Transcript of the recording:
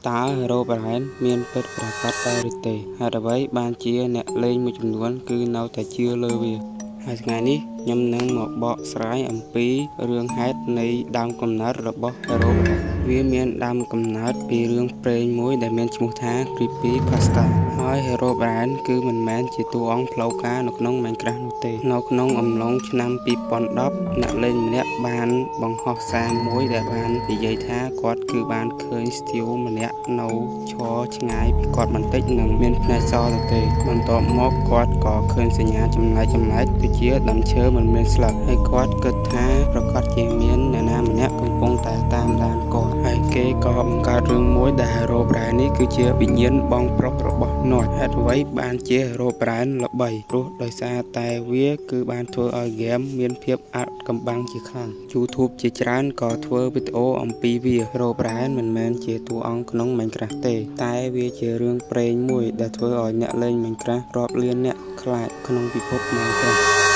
តើ Hero Brian មានពិតប្រាកដដែរឬទេហេតុអ្វីបានជាអ្នកលេងមួយចំនួនគឺនៅតែជឿលើវាហើយថ្ងៃនេះខ្ញុំនឹងមកបកស្រាយអំពីរឿងហេតុនៃដើមកំណើតរបស់ Hero Brian វាមានដើមកំណើតពីរឿងព្រេងមួយដែលមានឈ្មោះថា Creepypasta ហើយ Hero Brian គឺមិនមែនជាតួអង្គផ្លូវការនៅក្នុង Minecraft នោះទេនៅក្នុងអំឡុងឆ្នាំ2010អ្នកលេងម្នាក់បានបង្ហោះសារមួយដែលបាននិយាយថាគាត់គឺបានឃើញ Steve ម្នាក់នៅឈរឆ្ងាយពីគាត់បន្តិចនិងមានភ្នែកសទៅទេបន្ទាប់មកគាត់ក៏ឃើញសញ្ញាចំណែកដូចជាដើមឈើមិនមានស្លឹកហើយគាត់គិតថាប្រកាសជាមានអ្នកណាម្នាក់កំពុងតែតាមដានគាត់ហើយគេក៏បង្កើតរឿងមួយដែល Hero Brian នេះគឺជាវិញ្ញាណបងប្រុសរបស់ Nod ហេតុអ្វីបានជា Hero Brian ល្បីព្រោះដោយសារតែវាគឺបានធ្វើឲ្យហ្គេមមានភាពអាថ៌កំបាំងជាខ្លាំង YouTube ជាច្រើនក៏ធ្វើវីដេអូអំពីវា Hero Brian មិនមែនជាតួអង្គក្នុង Minecraft ទេតែវាជារឿងព្រេងមួយដែលធ្វើឲ្យអ្នកលេង Minecraft រាប់លានអ្នកខ្លាចក្នុងពិភព Minecraft